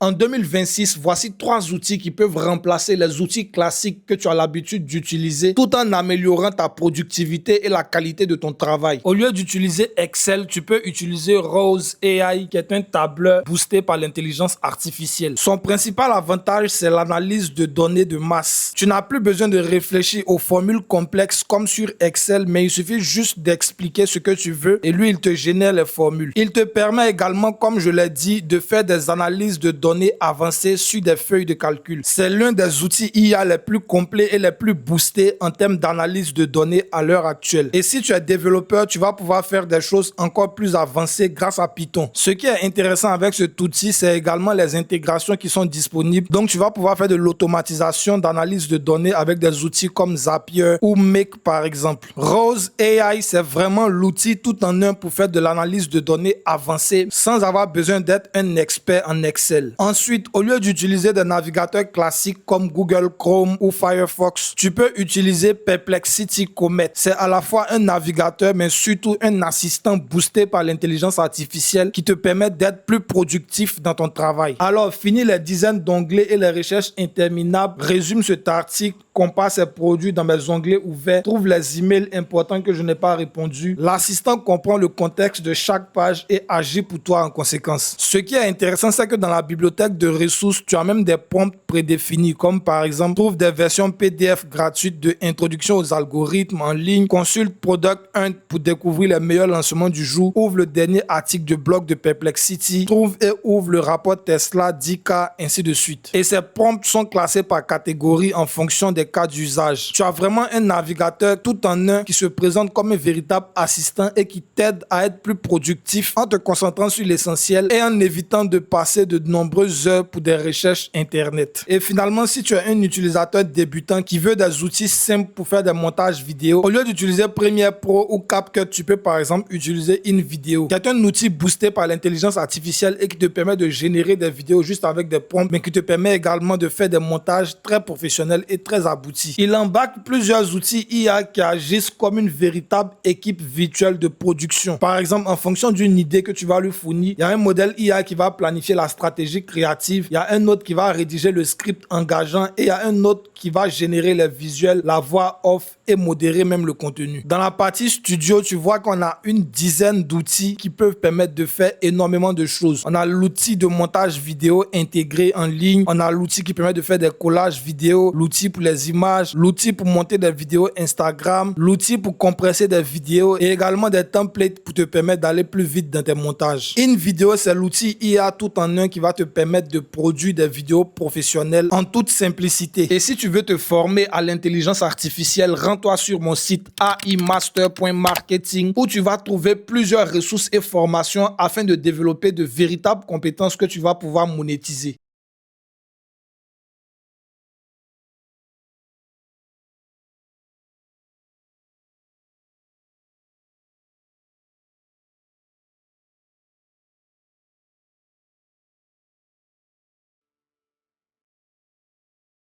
En 2026, voici 3 outils qui peuvent remplacer les outils classiques que tu as l'habitude d'utiliser tout en améliorant ta productivité et la qualité de ton travail. Au lieu d'utiliser Excel, tu peux utiliser Rose AI qui est un tableur boosté par l'intelligence artificielle. Son principal avantage, c'est l'analyse de données de masse. Tu n'as plus besoin de réfléchir aux formules complexes comme sur Excel, mais il suffit juste d'expliquer ce que tu veux et lui, il te génère les formules. Il te permet également, comme je l'ai dit, de faire des analyses de données avancées sur des feuilles de calcul. C'est l'un des outils IA les plus complets et les plus boostés en termes d'analyse de données à l'heure actuelle. Et si tu es développeur, tu vas pouvoir faire des choses encore plus avancées grâce à Python. Ce qui est intéressant avec cet outil, c'est également les intégrations qui sont disponibles. Donc, tu vas pouvoir faire de l'automatisation d'analyse de données avec des outils comme Zapier ou Make par exemple. Rose AI, c'est vraiment l'outil tout en un pour faire de l'analyse de données avancée sans avoir besoin d'être un expert en Excel. Ensuite, au lieu d'utiliser des navigateurs classiques comme Google Chrome ou Firefox, tu peux utiliser Perplexity Comet. C'est à la fois un navigateur, mais surtout un assistant boosté par l'intelligence artificielle qui te permet d'être plus productif dans ton travail. Alors, fini les dizaines d'onglets et les recherches interminables. Résume cet article, compare ces produits dans mes onglets ouverts, trouve les emails importants que je n'ai pas répondu. L'assistant comprend le contexte de chaque page et agit pour toi en conséquence. Ce qui est intéressant, c'est que dans la bibliothèque de ressources, tu as même des prompts prédéfinis, comme par exemple, trouve des versions PDF gratuites de Introduction aux algorithmes en ligne, consulte Product Hunt pour découvrir les meilleurs lancements du jour, ouvre le dernier article de blog de Perplexity, trouve et ouvre le rapport Tesla 10K, ainsi de suite. Et ces prompts sont classés par catégorie en fonction des cas d'usage. Tu as vraiment un navigateur tout en un qui se présente comme un véritable assistant et qui t'aide à être plus productif en te concentrant sur l'essentiel et en évitant de passer de nombreuses heures pour des recherches internet. Et finalement, si tu es un utilisateur débutant qui veut des outils simples pour faire des montages vidéo, au lieu d'utiliser Premiere Pro ou CapCut, tu peux par exemple utiliser InVideo, qui est un outil boosté par l'intelligence artificielle et qui te permet de générer des vidéos juste avec des prompts, mais qui te permet également de faire des montages très professionnels et très aboutis. Il embarque plusieurs outils IA qui agissent comme une véritable équipe virtuelle de production. Par exemple, en fonction d'une idée que tu vas lui fournir, il y a un modèle IA qui va planifier la stratégie créative, il y a un autre qui va rédiger le script engageant et il y a un autre qui va générer les visuels, la voix off et modérer même le contenu. Dans la partie studio, tu vois qu'on a une dizaine d'outils qui peuvent permettre de faire énormément de choses. On a l'outil de montage vidéo intégré en ligne, on a l'outil qui permet de faire des collages vidéo, l'outil pour les images, l'outil pour monter des vidéos Instagram, l'outil pour compresser des vidéos et également des templates pour te permettre d'aller plus vite dans tes montages. InVideo, c'est l'outil IA tout en un qui va te permettre de produire des vidéos professionnelles en toute simplicité. Et si tu veux te former à l'intelligence artificielle, rends-toi sur mon site aimaster.marketing où tu vas trouver plusieurs ressources et formations afin de développer de véritables compétences que tu vas pouvoir monétiser.